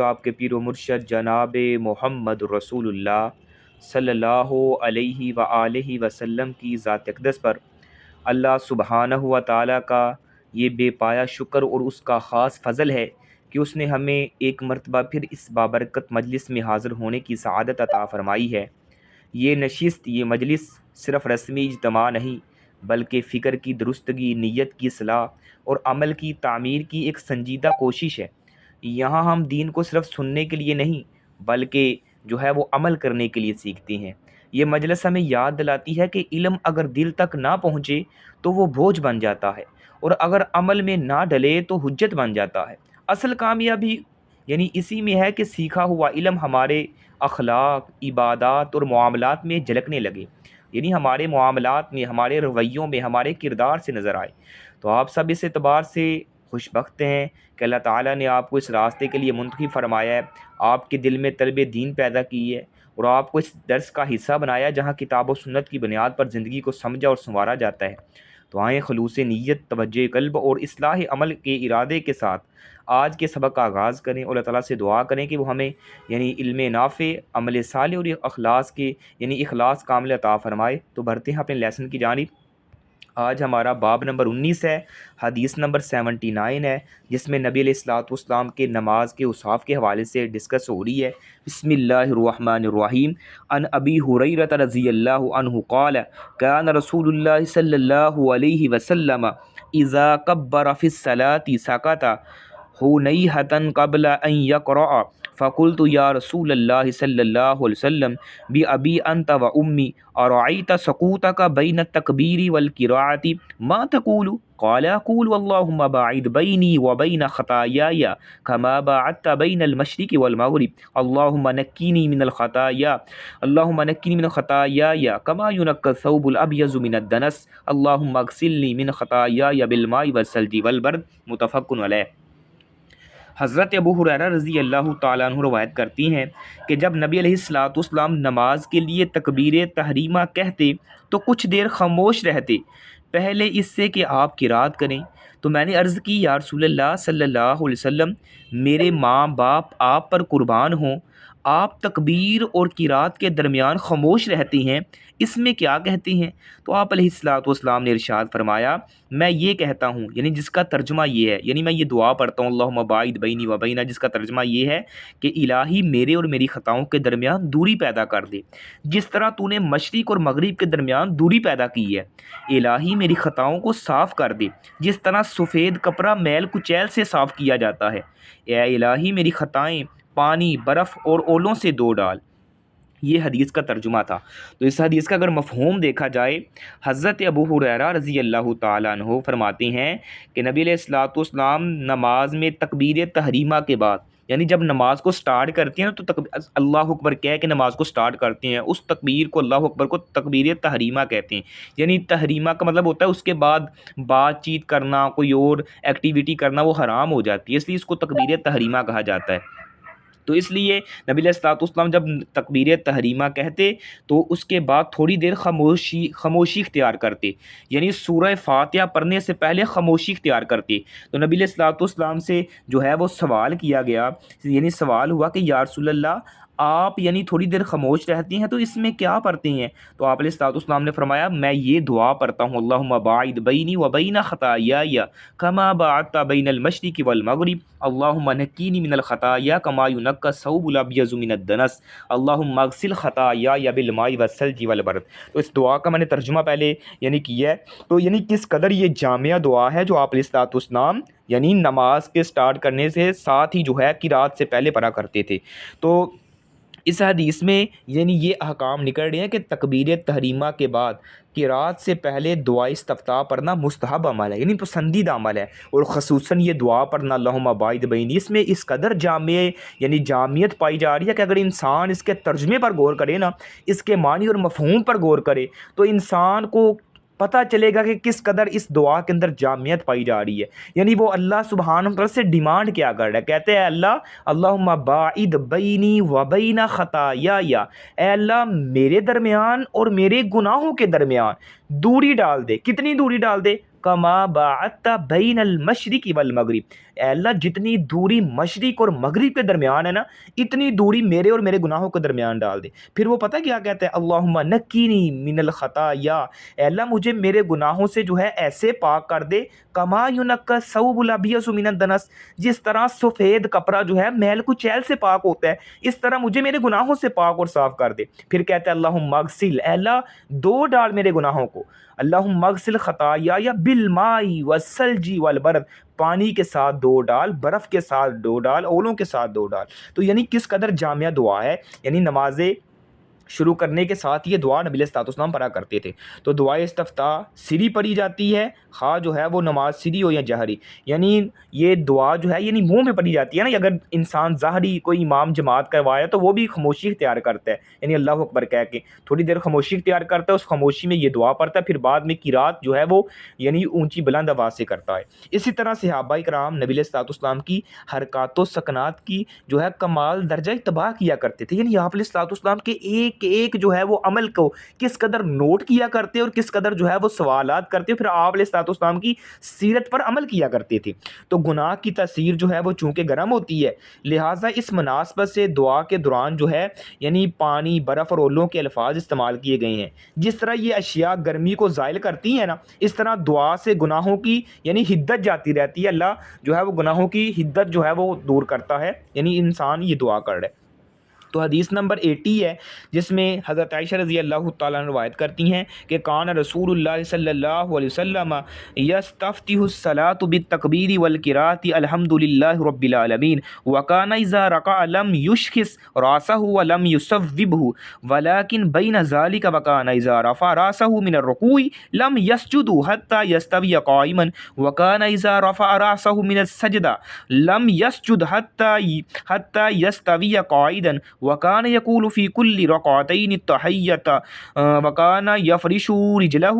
آپ کے پیر و مرشد جناب محمد رسول اللہ صلی اللہ علیہ وآلہ وسلم کی ذات اقدس پر اللہ سبحانہ و تعالیٰ کا یہ بے پایا شکر اور اس کا خاص فضل ہے کہ اس نے ہمیں ایک مرتبہ پھر اس بابرکت مجلس میں حاضر ہونے کی سعادت عطا فرمائی ہے۔ یہ نشست، یہ مجلس صرف رسمی اجتماع نہیں بلکہ فکر کی درستگی، نیت کی اصلاح اور عمل کی تعمیر کی ایک سنجیدہ کوشش ہے۔ یہاں ہم دین کو صرف سننے کے لیے نہیں بلکہ جو ہے وہ عمل کرنے کے لیے سیکھتے ہیں۔ یہ مجلس ہمیں یاد دلاتی ہے کہ علم اگر دل تک نہ پہنچے تو وہ بوجھ بن جاتا ہے، اور اگر عمل میں نہ ڈلے تو حجت بن جاتا ہے۔ اصل کامیابی اسی میں ہے کہ سیکھا ہوا علم ہمارے اخلاق، عبادات اور معاملات میں جھلکنے لگے، ہمارے معاملات میں، ہمارے رویوں میں، ہمارے کردار سے نظر آئے۔ تو آپ سب اس اعتبار سے خوش بخت ہیں کہ اللہ تعالیٰ نے آپ کو اس راستے کے لیے منتخب فرمایا ہے، آپ کے دل میں طلب دین پیدا کی ہے اور آپ کو اس درس کا حصہ بنایا جہاں کتاب و سنت کی بنیاد پر زندگی کو سمجھا اور سنوارا جاتا ہے۔ تو آئیں خلوص نیت، توجہ قلب اور اصلاح عمل کے ارادے کے ساتھ آج کے سبق کا آغاز کریں اور اللہ تعالیٰ سے دعا کریں کہ وہ ہمیں علم نافع، عمل صالح اور اخلاص کامل عطا فرمائے۔ تو بڑھتے ہیں اپنے لیسن کی جانب۔ آج ہمارا باب نمبر 19 ہے، حدیث نمبر 79 ہے، جس میں نبی علیہ الصلوۃ والسلام کے نماز کے اوصاف کے حوالے سے ڈسکس ہو رہی ہے۔ بسم اللہ الرحمن الرحیم۔ عن ابی ہریرہ رضی اللہ عنہ قال کان رسول اللہ صلی اللہ علیہ وسلم اذا کبر فی الصلاۃ سکت ہنیہۃ قبل ان یقرأ فقلت یا رسول اللہ صلی اللہ علیہ وسلم بأبی انت و امی ارأیت سقوطک بین التکبیر والقراءۃ ما تقول؟ قال اقول اللہم باعد بینی و بین خطایای کما باعدت بین المشرق والمغرب اللہم نقینی من الخطایای کما ینقی الثوب الابیض من الدنس اللہم اغسلنی من خطایای بالماء والثلج والبرد۔ متفق علیہ۔ حضرت ابو ہریرہ رضی اللہ تعالیٰ عنہ روایت کرتی ہیں کہ جب نبی علیہ الصلوۃ والسلام نماز کے لیے تکبیر تحریمہ کہتے تو کچھ دیر خاموش رہتے پہلے اس سے کہ آپ قرات کریں۔ تو میں نے عرض کی یا رسول اللہ صلی اللہ علیہ وسلم، میرے ماں باپ آپ پر قربان ہوں، آپ تکبیر اور قرات کے درمیان خاموش رہتے ہیں، اس میں کیا کہتے ہیں؟ تو آپ علیہ الصلوۃ والسلام نے ارشاد فرمایا میں یہ کہتا ہوں، جس کا ترجمہ یہ ہے، میں یہ دعا پڑھتا ہوں اللہم باعد بینی و بینہ، جس کا ترجمہ یہ ہے کہ الہی میرے اور میری خطاؤں کے درمیان دوری پیدا کر دے، جس طرح تو نے مشرق اور مغرب کے درمیان دوری پیدا کی ہے۔ الہی میری خطاؤں کو صاف کر دے جس طرح سفید کپڑا میل کچیل سے صاف کیا جاتا ہے۔ اے الہی میری خطائیں پانی، برف اور اولوں سے دھو ڈال۔ یہ حدیث کا ترجمہ تھا۔ تو اس حدیث کا اگر مفہوم دیکھا جائے، حضرت ابو ہریرہ رضی اللہ تعالیٰ عنہ فرماتے ہیں کہ نبی علیہ الصلوۃ والسلام نماز میں تکبیر تحریمہ کے بعد، جب نماز کو سٹارٹ کرتے ہیں تو اللہ اکبر کہہ کے نماز کو سٹارٹ کرتے ہیں، اس تکبیر کو، اللہ اکبر کو تکبیر تحریمہ کہتے ہیں۔ تحریمہ کا مطلب ہوتا ہے اس کے بعد بات چیت کرنا، کوئی اور ایکٹیویٹی کرنا وہ حرام ہو جاتی ہے، اس لیے اس کو تکبیر تحریمہ کہا جاتا ہے۔ تو اس لیے نبی علیہ الصلوۃ والسلام جب تکبیر تحریمہ کہتے تو اس کے بعد تھوڑی دیر خاموشی اختیار کرتے، سورہ فاتحہ پڑھنے سے پہلے خاموشی اختیار کرتے۔ تو نبی علیہ الصلوۃ والسلام سے جو ہے وہ سوال کیا گیا، سوال ہوا کہ یا رسول اللہ آپ تھوڑی دیر خاموش رہتے ہیں تو اس میں کیا پڑھتے ہیں؟ تو آپ علیہ الصلوۃ والسلام نے فرمایا میں یہ دعا پڑھتا ہوں اللہم باعد بینی و بین خطایای کما باعدت بین المشرق والمغرب اللہم نقینی من الخطایا کما ینقی الثوب الابیض من الدنس اللہم اغسل خطایای بالماء والثلج والبرد۔ تو اس دعا کا میں نے ترجمہ پہلے کیا ہے۔ تو کس قدر یہ جامعہ دعا ہے جو آپ علیہ الصلوۃ والسلام نماز کے سٹارٹ کرنے سے ساتھ ہی قرات سے پہلے پڑھا کرتے تھے۔ تو اس حدیث میں یہ احکام نکل رہے ہیں کہ تکبیر تحریمہ کے بعد قرات سے پہلے دعا استفتاح پڑھنا مستحب عمل ہے، پسندیدہ عمل ہے، اور خصوصاً یہ دعا پڑھنا اللہم باعد بینی، اس میں اس قدر جامعیت پائی جا رہی ہے کہ اگر انسان اس کے ترجمے پر غور کرے نا، اس کے معنی اور مفہوم پر غور کرے تو انسان کو پتہ چلے گا کہ کس قدر اس دعا کے اندر جامعیت پائی جا رہی ہے۔ وہ اللہ سبحانہ وتعالیٰ سے ڈیمانڈ کیا کر رہا ہے، کہتے ہیں اللہم باعد بینی و بین خطایای، اے اللہ میرے درمیان اور میرے گناہوں کے درمیان دوری ڈال دے۔ کتنی دوری ڈال دے؟ کما باعدت بین المشرق والمغرب، اے اللہ جتنی دوری مشرق اور مغرب کے درمیان ہے نا اتنی دوری میرے اور میرے گناہوں کے درمیان ڈال دے. پھر وہ پتہ کیا کہتا ہے, اللہم نقینی من الخطایا, اے اللہ مجھے میرے گناہوں سے جو ہے ایسے پاک کر دے, کما ینقی الثوب الابیض من الدنس, جس طرح سفید کپڑا جو ہے میل کچیل سے پاک ہوتا ہے اس طرح مجھے میرے گناہوں سے پاک اور صاف کر دے. پھر کہتا ہے اللہم اغسل, اے اللہ دو ڈال میرے گناہوں کو, اللہم اغسل خطایا بالماء والثلج والبرد, پانی کے ساتھ دو ڈال, برف کے ساتھ دو ڈال, اولوں کے ساتھ دو ڈال. تو یعنی کس قدر جامع دعا ہے. یعنی نمازیں شروع کرنے کے ساتھ یہ دعا نبی علیہ الصلوۃ والسلام پڑھا کرتے تھے. تو دعائے استفتاح سری پڑھی جاتی ہے, خواہ جو ہے وہ نماز سری ہو یا جہری. یعنی یہ دعا جو ہے یعنی منہ میں پڑھی جاتی ہے نا, اگر انسان ظاہری کوئی امام جماعت کروایا تو وہ بھی خاموشی اختیار کرتا ہے, یعنی اللہ اکبر کہہ کے تھوڑی دیر خاموشی اختیار کرتا ہے, اس خاموشی میں یہ دعا پڑھتا ہے, پھر بعد میں قرات جو ہے وہ یعنی اونچی بلند آواز سے کرتا ہے. اسی طرح صحابہ کرام نبی علیہ الصلوۃ والسلام کی حرکات و سکنات کی جو ہے کمال درجہ اتباع کیا کرتے تھے. یعنی آپ علیہ الصلوۃ والسلام کے ایک جو ہے وہ عمل کو کس قدر نوٹ کیا کرتے اور کس قدر جو ہے وہ سوالات کرتے, پھر آپ علیہ الصلوۃ والسلام کی سیرت پر عمل کیا کرتے تھے. تو گناہ کی تاثیر جو ہے وہ چونکہ گرم ہوتی ہے, لہٰذا اس مناسبت سے دعا کے دوران جو ہے یعنی پانی, برف اور اولوں کے الفاظ استعمال کیے گئے ہیں. جس طرح یہ اشیاء گرمی کو زائل کرتی ہیں نا, اس طرح دعا سے گناہوں کی یعنی حدت جاتی رہتی ہے. اللہ جو ہے وہ گناہوں کی حدت جو ہے وہ دور کرتا ہے, یعنی انسان یہ دعا کر رہا ہے. تو حدیث نمبر 80 ہے جس میں حضرت عائشہ رضی اللہ تعالیٰ عنہ روایت کرتی ہیں کہ کان رسول اللہ صلی اللہ علیہ وسلم یستفتح الصلاۃ بالتکبیر والقراءۃ الحمد للہ رب العالمین وکان اذا رکع لم یشخص راسہ ولم یصوبہ ولکن بین ذلک وکان اذا رفع راسہ من الرکوع لم یسجد حتى یستوی قائما وکان اذا رفع راسہ من السجدہ لم یسجد حتى یستوی قاعدا وکان یقول فی کل رکعتین التحیۃ وکان یفرش رجلہ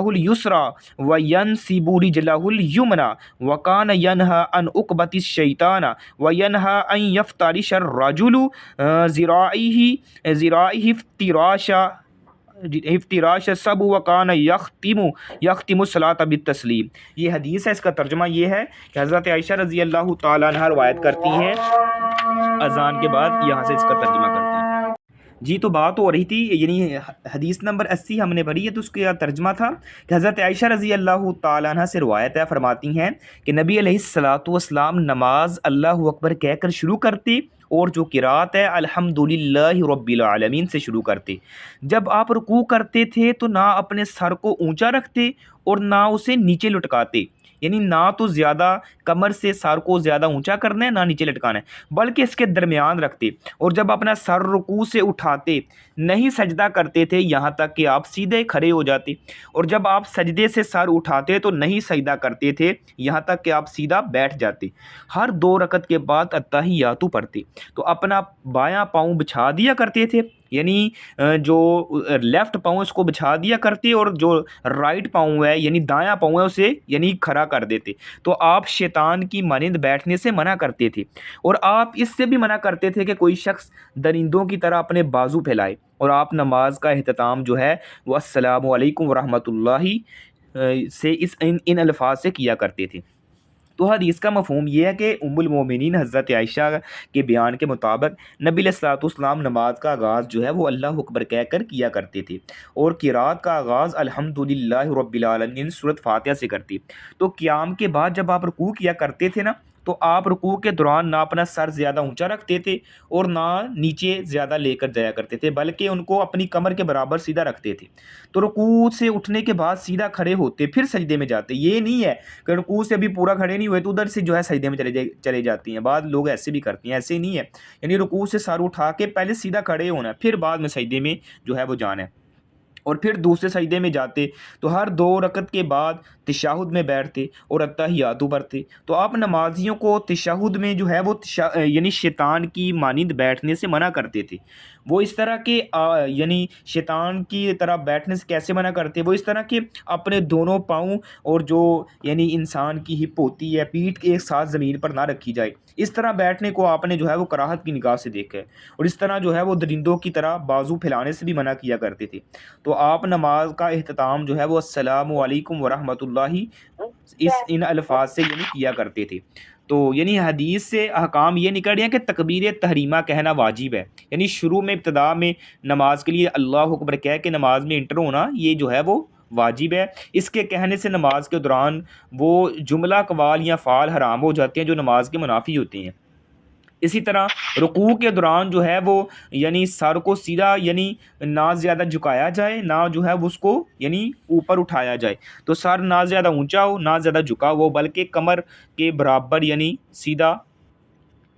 الیسری وینصب رجلہ الیمنی وکان ینہی عن عقبۃ الشیطان وینہی ان یفترش الرجل ذراعیہ افتراش سب وکان یختم الصلاۃ بالتسلیم. یہ حدیث ہے, اس کا ترجمہ یہ ہے کہ حضرت عائشہ رضی اللہ تعالیٰ عنہ روایت کرتی ہیں اذان کے بعد, یہاں سے اس کا ترجمہ کرتی ہیں. جی تو بات ہو رہی تھی یعنی حدیث نمبر 80 ہم نے پڑھی ہے, تو اس کا ترجمہ تھا کہ حضرت عائشہ رضی اللہ تعالیٰ عنہ سے روایت ہے, فرماتی ہیں کہ نبی علیہ الصلوۃ والسلام نماز اللہ اکبر کہہ کر شروع کرتے اور جو قرات ہے الحمد للہ رب العالمین سے شروع کرتے. جب آپ رکوع کرتے تھے تو نہ اپنے سر کو اونچا رکھتے اور نہ اسے نیچے لٹکاتے, یعنی نہ تو زیادہ کمر سے سر کو زیادہ اونچا کرنا ہے نہ نیچے لٹکانا ہے, بلکہ اس کے درمیان رکھتے. اور جب اپنا سر رکوع سے اٹھاتے نہیں سجدہ کرتے تھے یہاں تک کہ آپ سیدھے کھڑے ہو جاتے, اور جب آپ سجدے سے سر اٹھاتے تو نہیں سجدہ کرتے تھے یہاں تک کہ آپ سیدھا بیٹھ جاتے. ہر 2 رکعت کے بعد التحیات پڑھتے تو اپنا بایاں پاؤں بچھا دیا کرتے تھے, یعنی جو لیفٹ پاؤں اس کو بچھا دیا کرتے اور جو رائٹ پاؤں ہے یعنی دایاں پاؤں ہے اسے یعنی کھڑا کر دیتے. تو آپ شیطان کی مانند بیٹھنے سے منع کرتے تھے, اور آپ اس سے بھی منع کرتے تھے کہ کوئی شخص درندوں کی طرح اپنے بازو پھیلائے. اور آپ نماز کا اہتمام جو ہے وہ السلام علیکم ورحمۃ اللہ سے ان الفاظ سے کیا کرتے تھے. تو حدیث کا مفہوم یہ ہے کہ ام المومنین حضرت عائشہ کے بیان کے مطابق نبی علیہ الصلوۃ والسلام نماز کا آغاز جو ہے وہ اللہ اکبر کہہ کر کیا کرتے تھے, اور قرات کا آغاز الحمد للہ رب العالمین سورۃ فاتحہ سے کرتی. تو قیام کے بعد جب آپ رکوع کیا کرتے تھے نا تو آپ رکوع کے دوران نہ اپنا سر زیادہ اونچا رکھتے تھے اور نہ نیچے زیادہ لے کر جایا کرتے تھے, بلکہ ان کو اپنی کمر کے برابر سیدھا رکھتے تھے. تو رکوع سے اٹھنے کے بعد سیدھا کھڑے ہوتے پھر سجدے میں جاتے. یہ نہیں ہے کہ رکوع سے ابھی پورا کھڑے نہیں ہوئے تو ادھر سے جو ہے سجدے میں چلے جاتے ہیں, بعض لوگ ایسے بھی کرتے ہیں, ایسے نہیں ہے. یعنی رکوع سے سر اٹھا کے پہلے سیدھا کھڑے ہونا ہے, پھر بعد میں سجدے میں جو ہے وہ جانا ہے, اور پھر دوسرے سجدے میں جاتے. تو ہر 2 رکعت کے بعد تشہد میں بیٹھتے اور التحیات پڑھتے. تو آپ نمازیوں کو تشہد میں جو ہے وہ یعنی شیطان کی مانند بیٹھنے سے منع کرتے تھے. وہ اس طرح کے یعنی شیطان کی طرح بیٹھنے سے کیسے منع کرتے, وہ اس طرح کہ اپنے دونوں پاؤں اور جو یعنی انسان کی ہپ ہوتی ہے پیٹھ کے ایک ساتھ زمین پر نہ رکھی جائے, اس طرح بیٹھنے کو آپ نے جو ہے وہ کراہت کی نگاہ سے دیکھا ہے، اور اس طرح جو ہے وہ درندوں کی طرح بازو پھیلانے سے بھی منع کیا کرتے تھے۔ تو آپ نماز کا اختتام جو ہے وہ السلام علیکم ورحمۃ اللہ ان الفاظ سے یعنی کیا کرتے تھے۔ تو یعنی حدیث سے احکام یہ نکل رہے ہیں کہ تکبیر تحریمہ کہنا واجب ہے، یعنی شروع میں ابتدا میں نماز کے لیے اللہ اکبر کہہ کے نماز میں انٹر ہونا یہ جو ہے وہ واجب ہے۔ اس کے کہنے سے نماز کے دوران وہ جملہ اقوال یا افعال حرام ہو جاتے ہیں جو نماز کے منافی ہوتے ہیں۔ اسی طرح رکوع کے دوران جو ہے وہ یعنی سر کو سیدھا یعنی نہ زیادہ جھکایا جائے، نہ جو ہے اس کو یعنی اوپر اٹھایا جائے، تو سر نہ زیادہ اونچا ہو نہ زیادہ جھکا ہو، بلکہ کمر کے برابر یعنی سیدھا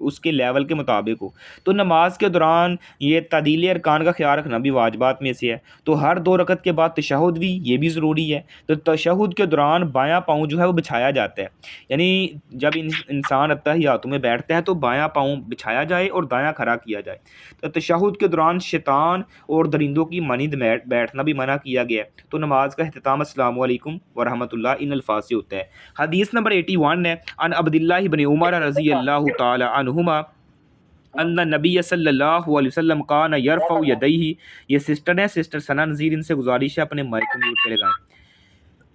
اس کے لیول کے مطابق ہو۔ تو نماز کے دوران یہ تعدیل ارکان کا خیال رکھنا بھی واجبات میں سے ہے۔ تو ہر 2 رکعت کے بعد تشہد بھی یہ بھی ضروری ہے۔ تو تشہد کے دوران بایاں پاؤں جو ہے وہ بچھایا جاتا ہے، یعنی جب انسان اتحیاتوں میں بیٹھتا ہے تو بایاں پاؤں بچھایا جائے اور دایاں کھڑا کیا جائے۔ تو تشہد کے دوران شیطان اور درندوں کی مانند بیٹھنا بھی منع کیا گیا ہے۔ تو نماز کا اختتام السلام علیکم ورحمۃ اللہ ان الفاظ سے ہوتا ہے۔ حدیث نمبر 81 ہے، عن عبداللہ بن عمر رضی اللہ تعالی عنہما ان نبی صلی اللہ علیہ وسلم کان یرفع یدیہ، یہ سسٹر ہیں، سسٹر ثنا نذیر، ان سے گزارش ہے اپنے مائک میوٹ پہ لگائیں۔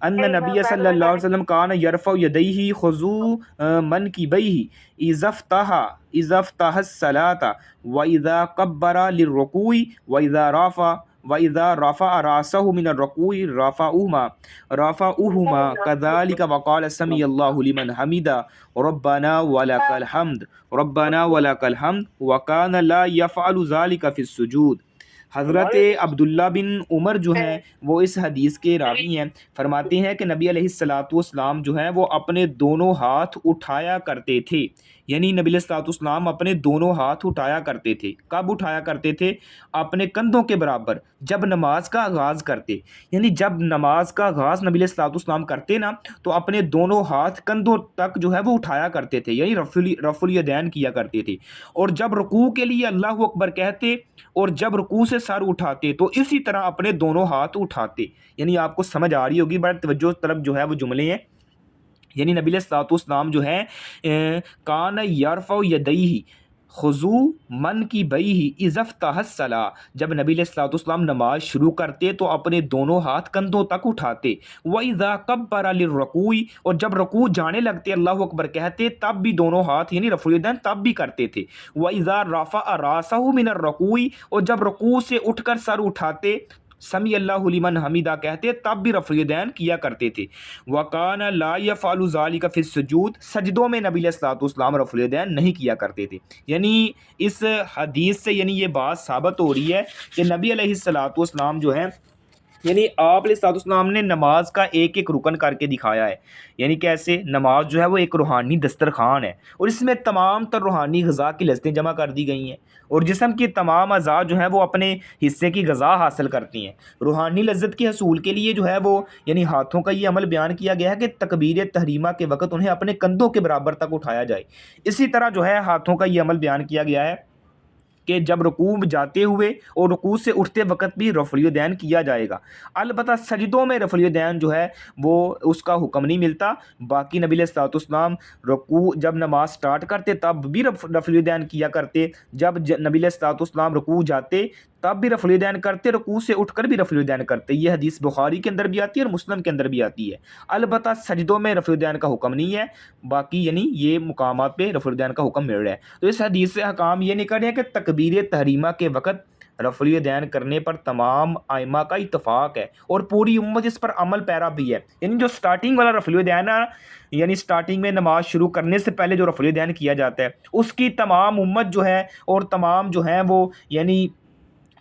ان نبی صلی اللہ علیہ وسلم کان یرفع یدیہ خضوع منکبیہ اذا افتتح الصلاۃ واذا کبر للرکوع واذا رفع راسه من الركوع رفعهما كذلك وقال سمع الله لمن حمده ربنا ولك الحمد وكان لا يفعل ذلك في السجود۔ حضرت عبداللہ بن عمر جو ہیں وہ اس حدیث کے راوی ہیں، فرماتے ہیں کہ نبی علیہ الصلوۃ والسلام جو ہیں وہ اپنے دونوں ہاتھ اٹھایا کرتے تھے، یعنی نبی علیہ الصلوۃ والسلام اپنے دونوں ہاتھ اٹھایا کرتے تھے۔ کب اٹھایا کرتے تھے؟ اپنے کندھوں کے برابر جب نماز کا آغاز کرتے، یعنی جب نماز کا آغاز نبی علیہ الصلوۃ والسلام کرتے نا تو اپنے دونوں ہاتھ کندھوں تک جو ہے وہ اٹھایا کرتے تھے، یعنی رفع الیدین کیا کرتے تھے، اور جب رکوع کے لیے اللہ اکبر کہتے اور جب رکوع سے سر اٹھاتے تو اسی طرح اپنے دونوں ہاتھ اٹھاتے۔ یعنی آپ کو سمجھ آ رہی ہوگی، بڑا توجہ طرف جو ہے وہ جملے ہیں، یعنی نبی علیہ الصلوۃ والسلام جو ہے کان یرفع یدیہ خضوع منکبیہ اذا افتتح الصلاۃ، جب نبی علیہ الصلوۃ والسلام نماز شروع کرتے تو اپنے دونوں ہاتھ کندھوں تک اٹھاتے، واذا کبر للرکوع، اور جب رکوع جانے لگتے اللہ اکبر کہتے تب بھی دونوں ہاتھ یعنی رفع الیدین تب بھی کرتے تھے، واذا رفع راسہ من الرکوع، اور جب رکوع سے اٹھ کر سر اٹھاتے سمیع اللہ لمن حمیدہ کہتے تب بھی رفع الیدین کیا کرتے تھے۔ وکان لا یفعل ذلک فی السجود، سجدوں میں نبی علیہ الصلوۃ والسلام رفع الیدین نہیں کیا کرتے تھے۔ یعنی اس حدیث سے یعنی یہ بات ثابت ہو رہی ہے کہ نبی علیہ الصلوۃ والسلام جو ہے یعنی آپ علیہ الصلوۃ والسلام نے نماز کا ایک ایک رکن کر کے دکھایا ہے۔ یعنی کیسے؟ نماز جو ہے وہ ایک روحانی دسترخوان ہے، اور اس میں تمام تر روحانی غذا کی لذتیں جمع کر دی گئی ہیں، اور جسم کی تمام اعضاء جو ہیں وہ اپنے حصے کی غذا حاصل کرتی ہیں۔ روحانی لذت کے حصول کے لیے جو ہے وہ یعنی ہاتھوں کا یہ عمل بیان کیا گیا ہے کہ تکبیر تحریمہ کے وقت انہیں اپنے کندھوں کے برابر تک اٹھایا جائے۔ اسی طرح جو ہے ہاتھوں کا یہ عمل بیان کیا گیا ہے کہ جب رکوع جاتے ہوئے اور رکوع سے اٹھتے وقت بھی رفع الیدین کیا جائے گا۔ البتہ سجدوں میں رفع الیدین جو ہے وہ اس کا حکم نہیں ملتا۔ باقی نبی علیہ الصلوۃ والسلام رکوع جب نماز سٹارٹ کرتے تب بھی رفع الیدین کیا کرتے، جب نبی علیہ الصلوۃ والسلام رکوع جاتے تب بھی رفع الیدین کرتے، رکوع سے اٹھ کر بھی رفع الیدین کرتے۔ یہ حدیث بخاری کے اندر بھی آتی ہے اور مسلم کے اندر بھی آتی ہے۔ البتہ سجدوں میں رفع الیدین کا حکم نہیں ہے، باقی یعنی یہ مقامات پہ رفع الیدین کا حکم مل رہا ہے۔ تو اس حدیث سے احکام یہ نکل رہے ہیں کہ تکبیر تحریمہ کے وقت رفع الیدین کرنے پر تمام ائمہ کا اتفاق ہے، اور پوری امت اس پر عمل پیرا بھی ہے۔ یعنی جو سٹارٹنگ والا رفع الیدین ہے، یعنی سٹارٹنگ میں نماز شروع کرنے سے پہلے جو رفع الیدین کیا جاتا ہے، اس کی تمام امت جو ہے اور تمام جو ہیں وہ یعنی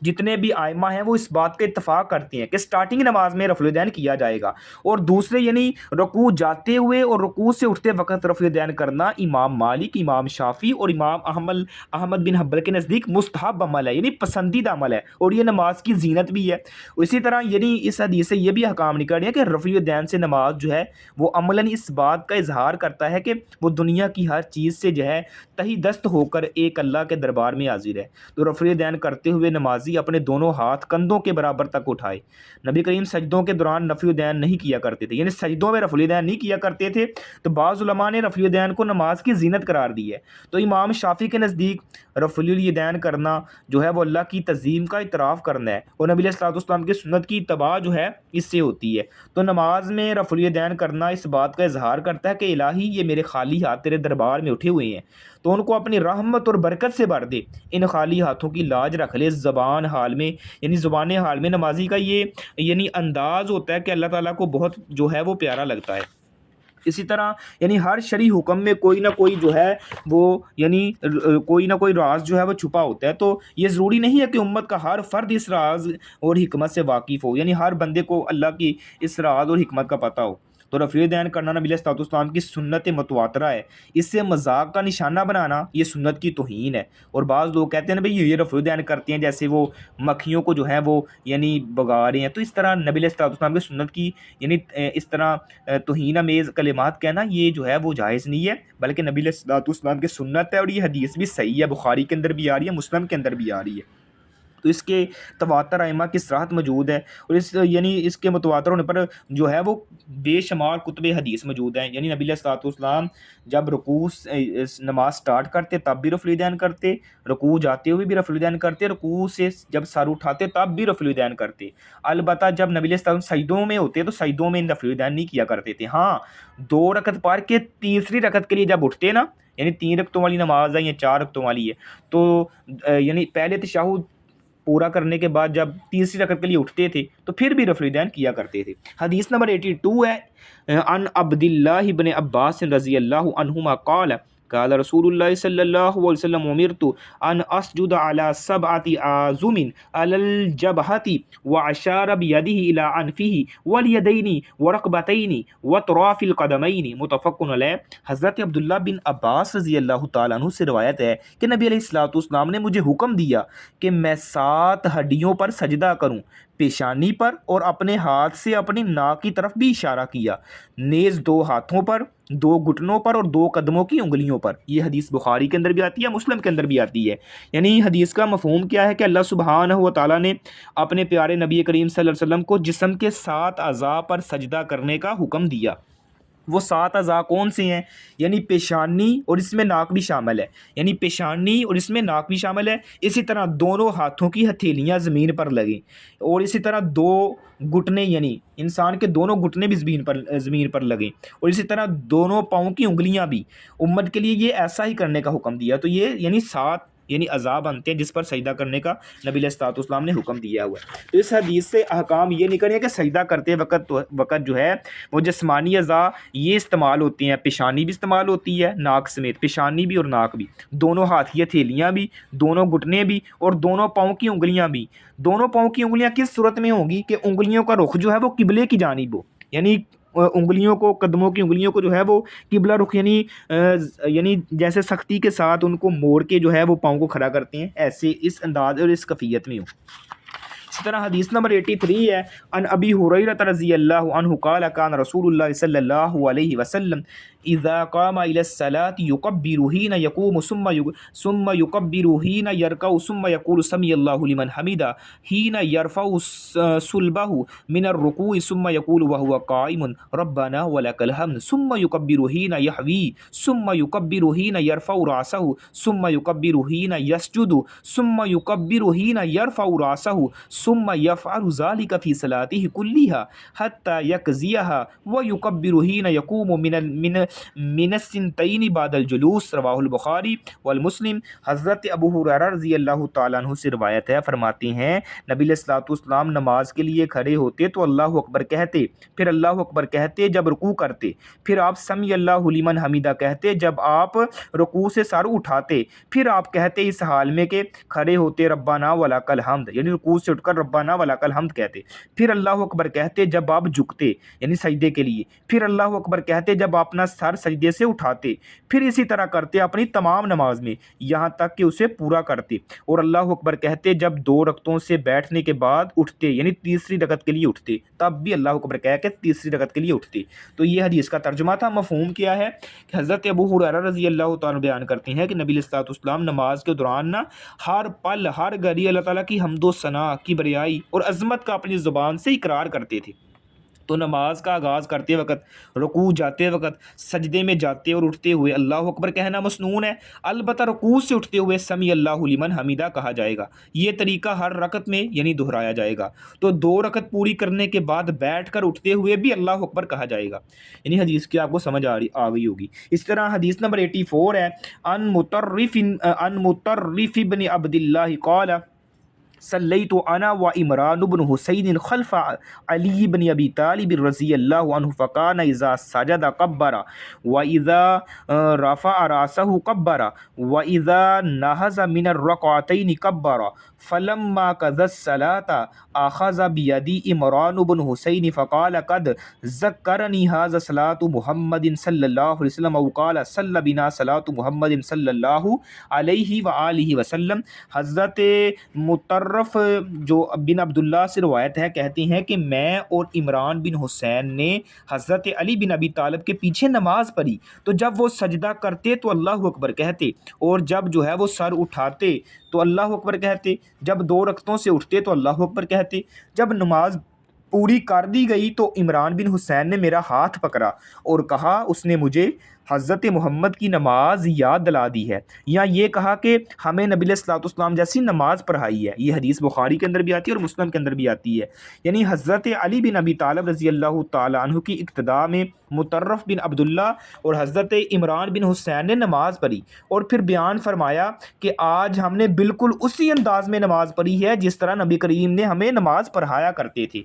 جتنے بھی ائمہ ہیں وہ اس بات کا اتفاق کرتے ہیں کہ سٹارٹنگ نماز میں رفع الیدین کیا جائے گا، اور دوسرے یعنی رکوع جاتے ہوئے اور رکوع سے اٹھتے وقت رفع الیدین کرنا امام مالک، امام شافعی اور امام احمد بن حنبل کے نزدیک مستحب عمل ہے، یعنی پسندیدہ عمل ہے، اور یہ نماز کی زینت بھی ہے۔ اسی طرح یعنی اس حدیث سے یہ بھی احکام نکل رہے ہیں کہ رفع الیدین سے نماز جو ہے وہ عملاً اس بات کا اظہار کرتا ہے کہ وہ دنیا کی ہر چیز سے جو ہے تہی دست ہو کر ایک اللہ کے دربار میں حاضر ہے۔ تو رفع الیدین کرتے ہوئے نمازی نمازی اپنے دونوں ہاتھ کندھوں کے برابر تک اٹھائے۔ نبی کریم سجدوں کے دوران رفع الیدین نہیں کیا کرتے تھے، یعنی سجدوں میں رفع الیدین نہیں کیا کرتے تھے۔ تو بعض علماء نے رفع الیدین کو نماز کی زینت قرار دی ہے۔ تو امام شافعی کے نزدیک رفع الیدین کرنا جو ہے وہ اللہ کی تعظیم کا اعتراف کرنا ہے، اور نبی علیہ الصلوۃ والسلام کی سنت کی اتباع جو ہے اس سے ہوتی ہے۔ تو نماز میں رفع الیدین کرنا اس بات کا اظہار کرتا ہے کہ الہی یہ میرے خالی ہاتھ تیرے دربار میں اٹھے ہوئے ہیں، تو ان کو اپنی رحمت اور برکت سے بھر دے، ان خالی ہاتھوں کی لاج رکھ لے۔ زبان حال میں یعنی زبان حال میں نمازی کا یہ یعنی انداز ہوتا ہے کہ اللہ تعالیٰ کو بہت جو ہے وہ پیارا لگتا ہے۔ اسی طرح یعنی ہر شرعی حکم میں کوئی نہ کوئی جو ہے وہ یعنی کوئی نہ کوئی راز جو ہے وہ چھپا ہوتا ہے، تو یہ ضروری نہیں ہے کہ امت کا ہر فرد اس راز اور حکمت سے واقف ہو، یعنی ہر بندے کو اللہ کی اس راز اور حکمت کا پتہ ہو۔ تو رفع الیدین کرنا نبی علیہ الصلوۃ والسلام کی سنت متواترہ ہے، اس سے مذاق کا نشانہ بنانا یہ سنت کی توہین ہے۔ اور بعض لوگ کہتے ہیں بھئی یہ رفع الیدین کرتے ہیں جیسے وہ مکھیوں کو جو ہے وہ یعنی بگا رہے ہیں، تو اس طرح نبی علیہ الصلوۃ والسلام کی سنت کی یعنی اس طرح توہین آمیز کلمات کہنا یہ جو ہے وہ جائز نہیں ہے، بلکہ نبی علیہ الصلوۃ والسلام کی سنت ہے، اور یہ حدیث بھی صحیح ہے، بخاری کے اندر بھی آ رہی ہے، مسلم کے اندر بھی آ رہی ہے۔ تو اس کے تواتر ائمہ کی صراحت موجود ہے، اور یعنی اس کے متواتر ہونے پر جو ہے وہ بے شمار کتب حدیث موجود ہیں۔ یعنی نبی علیہ الصلوۃ والسلام جب رکوع نماز سٹارٹ کرتے تب بھی رفع الیدین کرتے، رکوع جاتے ہوئے بھی رفع الیدین کرتے، رکوع سے جب سر اٹھاتے تب بھی رفع الیدین کرتے۔ البتہ جب نبی علیہ السلام سجدوں میں ہوتے تو سجدوں میں رفع الیدین نہیں کیا کرتے تھے۔ ہاں 2 رکعت پڑھ کے تیسری رکعت کے لیے جب اٹھتے نا، یعنی 3 رکعتوں والی نماز ہے یا 4 رکعتوں والی ہے، تو یعنی پہلے تشہد پورا کرنے کے بعد جب تیسری رکعت کے لیے اٹھتے تھے تو پھر بھی رفع الیدین کیا کرتے تھے۔ حدیث نمبر 82 ہے، عن عبداللہ بن عباس رضی اللہ عنہما قال قال رسول اللہ صلی اللہ علیہ وسلم امرت ان اسجد علی 7 اعظم علی الجبهۃ واشار بیدہ الی انفہ والیدین ورکبتین واطراف القدمین، متفق علیہ۔ حضرت عبداللہ بن عباس رضی اللہ تعالیٰ عنہ سے روایت ہے کہ نبی علیہ الصلوۃ والسلام نے مجھے حکم دیا کہ میں 7 ہڈیوں پر سجدہ کروں، پیشانی پر، اور اپنے ہاتھ سے اپنی ناک کی طرف بھی اشارہ کیا، نیز 2 ہاتھوں پر، 2 گھٹنوں پر، اور 2 قدموں کی انگلیوں پر۔ یہ حدیث بخاری کے اندر بھی آتی ہے، مسلم کے اندر بھی آتی ہے۔ یعنی حدیث کا مفہوم کیا ہے کہ اللہ سبحانہ و تعالیٰ نے اپنے پیارے نبی کریم صلی اللہ علیہ وسلم کو جسم کے 7 اعضاء پر سجدہ کرنے کا حکم دیا۔ وہ 7 اعضاء کون سے ہیں؟ یعنی پیشانی، اور اس میں ناک بھی شامل ہے، یعنی پیشانی اور اس میں ناک بھی شامل ہے۔ اسی طرح دونوں ہاتھوں کی ہتھیلیاں زمین پر لگیں، اور اسی طرح 2 گھٹنے یعنی انسان کے دونوں گھٹنے بھی زمین پر لگیں، اور اسی طرح دونوں پاؤں کی انگلیاں بھی۔ امت کے لیے یہ ایسا ہی کرنے کا حکم دیا۔ تو یہ یعنی 7 یعنی اعضاء بنتے ہیں جس پر سجدہ کرنے کا نبی علیہ الصلوۃ والسلام نے حکم دیا ہوا ہے۔ تو اس حدیث سے احکام یہ نکل ہے کہ سجدہ کرتے وقت جو ہے وہ جسمانی اعضاء یہ استعمال ہوتی ہیں، پیشانی بھی استعمال ہوتی ہے ناک سمیت، پیشانی بھی اور ناک بھی، دونوں ہاتھ کی ہتھیلیاں بھی، دونوں گھٹنے بھی، اور دونوں پاؤں کی انگلیاں بھی۔ دونوں پاؤں کی انگلیاں کس صورت میں ہوں گی کہ انگلیوں کا رخ جو ہے وہ قبلے کی جانب ہو، یعنی انگلیوں کو، قدموں کی انگلیوں کو جو ہے وہ قبلہ رخ یعنی جیسے سختی کے ساتھ ان کو موڑ کے جو ہے وہ پاؤں کو کھڑا کرتے ہیں، ایسے اس انداز اور اس کیفیت میں ہو۔ اسی طرح حدیث نمبر 83 ہے، عن ابی ہریرہ رضی اللہ عنہ قال کان رسول اللہ صلی اللہ علیہ وسلم اذا قام الى الصلاة يكبر حين يقوم ثم يكبر حين يركع ثم يقول سمع الله لمن حمده حين يرفع صلبه من الركوع ثم يقول وهو قائم ربنا ولك الحمد ثم يكبر حين يحوي ثم يكبر حين يرفع رأسه ثم يكبر حين يسجد ثم يكبر حين يرفع رأسه ثم يفعل ذلك في صلاته كلها حتى يقضيها ويكبر حين يقوم من السنتين بعد الجلوس، رواہ البخاری والمسلم۔ حضرت ابو ہریرہ رضی اللہ تعالیٰ عنہ سے روایت ہے، فرماتے ہیں نبی علیہ الصلوۃ والسلام نماز کے لیے کھڑے ہوتے تو اللہ اکبر کہتے، پھر اللہ اکبر کہتے جب رکوع کرتے، پھر آپ سمیع اللہ لمن حمیدہ کہتے جب آپ رکوع سے سر اٹھاتے، پھر آپ کہتے اس حال میں کہ کھڑے ہوتے ربنا ولک الحمد، یعنی رکوع سے اٹھ کر ربنا ولک الحمد کہتے، پھر اللہ اکبر کہتے جب آپ جھکتے یعنی سجدے کے لیے، پھر اللہ اکبر کہتے جب آپ اپنا سر سجدے سے اٹھاتے، پھر اسی طرح کرتے اپنی تمام نماز میں یہاں تک کہ اسے پورا کرتے، اور اللہ اکبر کہتے جب 2 رکعتوں سے بیٹھنے کے بعد اٹھتے یعنی تیسری رکعت کے لیے اٹھتے، تب بھی اللہ اکبر کہہ کے تیسری رکعت کے لیے اٹھتے۔ تو یہ حدیث کا ترجمہ تھا۔ مفہوم کیا ہے کہ حضرت ابو ہریرہ رضی اللہ تعالیٰ بیان کرتے ہیں کہ نبی علیہ الصلوۃ والسلام نماز کے دوران نا ہر پل ہر گھڑی اللہ تعالیٰ کی حمد و ثنا، کی بڑائی اور عظمت کا اپنی زبان سے اقرار کرتے تھے۔ تو نماز کا آغاز کرتے وقت، رکوع جاتے وقت، سجدے میں جاتے اور اٹھتے ہوئے اللہ اکبر کہنا مسنون ہے، البتہ رکوع سے اٹھتے ہوئے سمیع اللہ لمن حمیدہ کہا جائے گا۔ یہ طریقہ ہر رکعت میں یعنی دہرایا جائے گا۔ تو 2 رکعت پوری کرنے کے بعد بیٹھ کر اٹھتے ہوئے بھی اللہ اکبر کہا جائے گا، یعنی حدیث کی آپ کو سمجھ آ گئی ہوگی۔ اس طرح حدیث نمبر 84 ہے، ان مطرف بن عبد اللہ قال صلیت انا و عمران بن حسین خلف علی بن ابی طالب رضی اللہ عنہ فکان اذا سجد کبر و اذا رفع راسه کبر و اذا نہض من الرکعتین کبر فلما قضى الصلاة اخذ بیدی عمران بن حسین فقال قد ذکرنی هذا صلاة محمد صلی اللہ علیہ وسلم او قال صلی بنا صلاة محمد صلی اللہ علیہ وآلہ وسلم۔ حضرت مطرف جو بن عبداللہ سے روایت ہے، کہتے ہیں کہ میں اور عمران بن حسین نے حضرت علی بن ابی طالب کے پیچھے نماز پڑھی، تو جب وہ سجدہ کرتے تو اللہ اکبر کہتے، اور جب جو ہے وہ سر اٹھاتے تو اللہ اکبر کہتے، جب 2 رکعتوں سے اٹھتے تو اللہ اکبر کہتے۔ جب نماز پوری کر دی گئی تو عمران بن حسین نے میرا ہاتھ پکڑا اور کہا اس نے مجھے حضرت محمد کی نماز یاد دلا دی ہے، یا یہ کہا کہ ہمیں نبی علیہ الصلوۃ والسلام جیسی نماز پڑھائی ہے۔ یہ حدیث بخاری کے اندر بھی آتی ہے اور مسلم کے اندر بھی آتی ہے، یعنی حضرت علی بن ابی طالب رضی اللہ تعالیٰ عنہ کی اقتداء میں مطرف بن عبداللہ اور حضرت عمران بن حسین نے نماز پڑھی، اور پھر بیان فرمایا کہ آج ہم نے بالکل اسی انداز میں نماز پڑھی ہے جس طرح نبی کریم نے ہمیں نماز پڑھایا کرتے تھے۔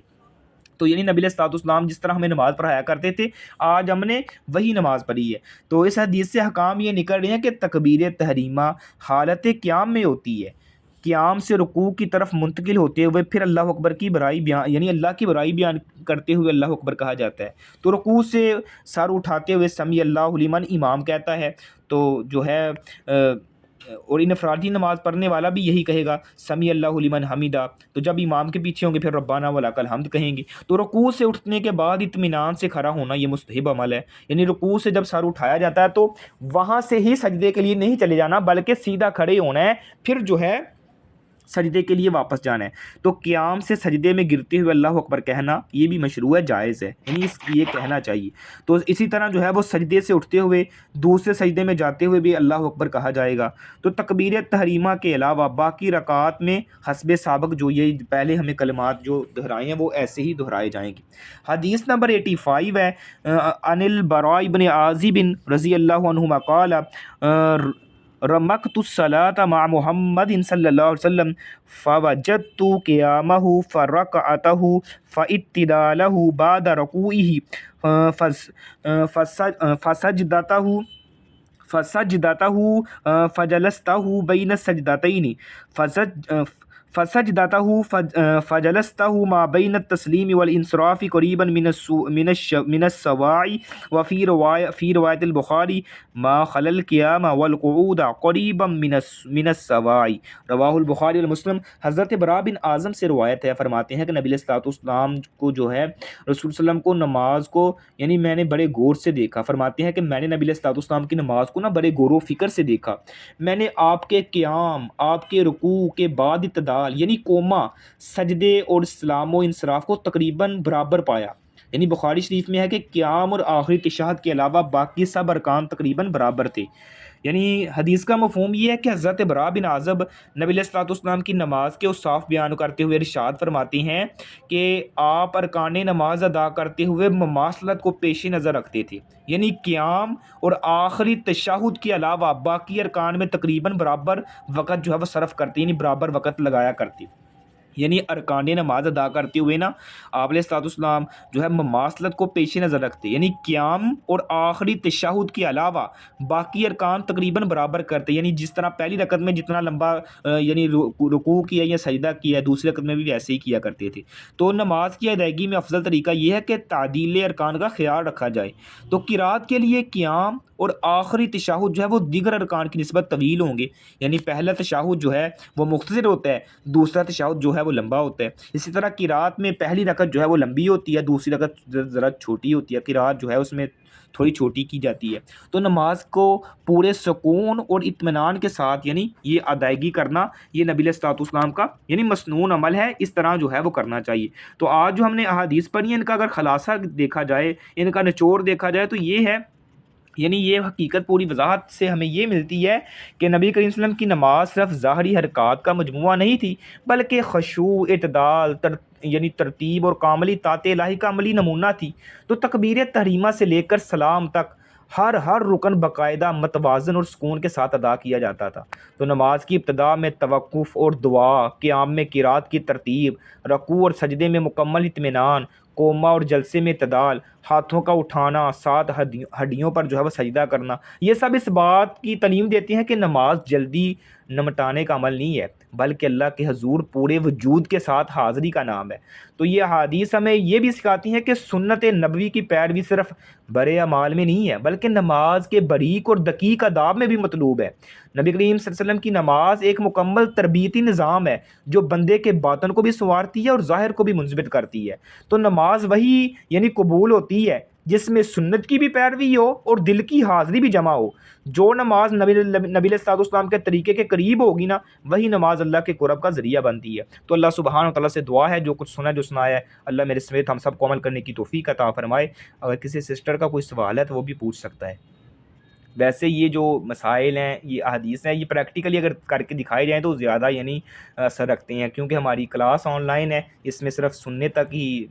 تو یعنی نبی علیہ الصلوۃ والسلام جس طرح ہمیں نماز پڑھایا کرتے تھے آج ہم نے وہی نماز پڑھی ہے۔ تو اس حدیث سے حکام یہ نکل رہے ہیں کہ تکبیر تحریمہ حالت قیام میں ہوتی ہے، قیام سے رکوع کی طرف منتقل ہوتے ہوئے پھر اللہ اکبر کی برائی بیان یعنی اللہ کی برائی بیان کرتے ہوئے اللہ اکبر کہا جاتا ہے۔ تو رکوع سے سر اٹھاتے ہوئے سمیع اللہ لمن امام کہتا ہے، تو جو ہے اور انفرادی نماز پڑھنے والا بھی یہی کہے گا سمیع اللہ لمن حمیدہ۔ تو جب امام کے پیچھے ہوں گے پھر ربنا ولک الحمد کہیں گے۔ تو رکوع سے اٹھنے کے بعد اطمینان سے کھڑا ہونا یہ مستحب عمل ہے، یعنی رکوع سے جب سر اٹھایا جاتا ہے تو وہاں سے ہی سجدے کے لیے نہیں چلے جانا بلکہ سیدھا کھڑے ہونا ہے، پھر جو ہے سجدے کے لیے واپس جانا ہے۔ تو قیام سے سجدے میں گرتے ہوئے اللہ اکبر کہنا یہ بھی مشروع ہے، جائز ہے، یعنی یہ کہنا چاہیے۔ تو اسی طرح جو ہے وہ سجدے سے اٹھتے ہوئے دوسرے سجدے میں جاتے ہوئے بھی اللہ اکبر کہا جائے گا۔ تو تکبیر تحریمہ کے علاوہ باقی رکعات میں حسب سابق جو یہ پہلے ہمیں کلمات جو دہرائے ہیں وہ ایسے ہی دہرائے جائیں گے۔ حدیث نمبر 85 ہے، عن البراء بن عازب رضی اللہ عنہما قال رمقت الصلاة مع محمد صلی اللہ علیہ وسلم فوجدت قیامہ فرکعته فاعتدالہ بعد رکوعہ فسجدته فجلسته بین السجدتین فجلسته ما بین التسلیم والانصراف قریبا من السواع وفی روایت البخاری ما خلا القیام والقعود قریبا من السواع، رواہ البخاری والمسلم۔ حضرت براء بن عازب سے روایت ہے، فرماتے ہیں کہ نبی علیہ الصلوۃ والسلام کو جو ہے رسول صلی اللہ علیہ وسلم کو نماز کو یعنی میں نے بڑے غور سے دیکھا۔ فرماتے ہیں کہ میں نے نبی علیہ الصلوۃ والسلام کی نماز کو بڑے غور و فکر سے دیکھا، میں نے آپ کے قیام، آپ کے رکوع کے بعد اعتدال یعنی کوما، سجدے اور سلام و انصراف کو تقریباً برابر پایا، یعنی بخاری شریف میں ہے کہ قیام اور آخری تشہد کے علاوہ باقی سب ارکان تقریباً برابر تھے۔ یعنی حدیث کا مفہوم یہ ہے کہ حضرت براء بن عازب نبی علیہ الصلوۃ والسلام کی نماز کے اوصاف بیان کرتے ہوئے ارشاد فرماتے ہیں کہ آپ ارکان نماز ادا کرتے ہوئے مماثلت کو پیش نظر رکھتے تھے، یعنی قیام اور آخری تشہد کے علاوہ باقی ارکان میں تقریباً برابر وقت جو ہے وہ صرف کرتے، یعنی برابر وقت لگایا کرتے۔ یعنی ارکان نماز ادا کرتے ہوئے نا آپ علیہ الصلوۃ والسلام جو ہے مماثلت کو پیش نظر رکھتے، یعنی قیام اور آخری تشہد کے علاوہ باقی ارکان تقریباً برابر کرتے، یعنی جس طرح پہلی رکعت میں جتنا لمبا یعنی رکوع کیا یا سجدہ کیا، دوسری رکعت میں بھی ویسے ہی کیا کرتے تھے۔ تو نماز کی ادائیگی میں افضل طریقہ یہ ہے کہ تعدیل ارکان کا خیال رکھا جائے۔ تو قرات کے لیے قیام اور آخری تشہد جو ہے وہ دیگر ارکان کی نسبت طویل ہوں گے، یعنی پہلا تشہد جو ہے وہ مختصر ہوتا ہے، دوسرا تشہد جو ہے وہ لمبا ہوتا ہے۔ اسی طرح قرات میں پہلی رکعت جو ہے وہ لمبی ہوتی ہے، دوسری رکعت ذرا چھوٹی ہوتی ہے، قرات جو ہے اس میں تھوڑی چھوٹی کی جاتی ہے۔ تو نماز کو پورے سکون اور اطمینان کے ساتھ یعنی یہ ادائیگی کرنا یہ نبی علیہ الصلوۃ والسلام کا یعنی مسنون عمل ہے، اس طرح جو ہے وہ کرنا چاہیے۔ تو آج جو ہم نے احادیث پڑھی ہیں ان کا اگر خلاصہ دیکھا جائے، ان کا نچوڑ دیکھا جائے تو یہ ہے، یعنی یہ حقیقت پوری وضاحت سے ہمیں یہ ملتی ہے کہ نبی کریم صلی اللہ علیہ وسلم کی نماز صرف ظاہری حرکات کا مجموعہ نہیں تھی، بلکہ خشوع، اعتدال، یعنی ترتیب اور کاملی طاعت الہی کا عملی نمونہ تھی۔ تو تکبیر تحریمہ سے لے کر سلام تک ہر رکن باقاعدہ متوازن اور سکون کے ساتھ ادا کیا جاتا تھا۔ تو نماز کی ابتدا میں توقف اور دعا، قیام میں قرات کی ترتیب، رکوع اور سجدے میں مکمل اطمینان، قوما اور جلسے میں اعتدال، ہاتھوں کا اٹھانا، 7 ہڈیوں پر جو ہے وہ سجدہ کرنا، یہ سب اس بات کی تعلیم دیتی ہیں کہ نماز جلدی نمٹانے کا عمل نہیں ہے، بلکہ اللہ کے حضور پورے وجود کے ساتھ حاضری کا نام ہے۔ تو یہ حدیث ہمیں یہ بھی سکھاتی ہیں کہ سنت نبوی کی پیروی صرف برے اعمال میں نہیں ہے، بلکہ نماز کے باریک اور دقیق آداب میں بھی مطلوب ہے۔ نبی کریم صلی اللہ علیہ وسلم کی نماز ایک مکمل تربیتی نظام ہے جو بندے کے باطن کو بھی سنوارتی ہے اور ظاہر کو بھی منضبط کرتی ہے۔ تو نماز وہی یعنی قبول ہوتی ہے جس میں سنت کی بھی پیروی ہو اور دل کی حاضری بھی جمع ہو۔ جو نماز نبی علیہ الصلوۃ والسلام کے طریقے کے قریب ہوگی نا، وہی نماز اللہ کے قرب کا ذریعہ بنتی ہے۔ تو اللہ سبحانہ و تعالیٰ سے دعا ہے جو کچھ سنا جو سنایا ہے اللہ میرے سمیت ہم سب کو عمل کرنے کی توفیق عطا فرمائے۔ اگر کسی سسٹر کا کوئی سوال ہے تو وہ بھی پوچھ سکتا ہے۔ ویسے یہ جو مسائل ہیں، یہ احادیث ہیں، یہ پریکٹیکلی اگر کر کے دکھائے جائیں تو زیادہ یعنی اثر رکھتے ہیں، کیونکہ ہماری کلاس آن لائن ہے، اس میں صرف سننے تک ہی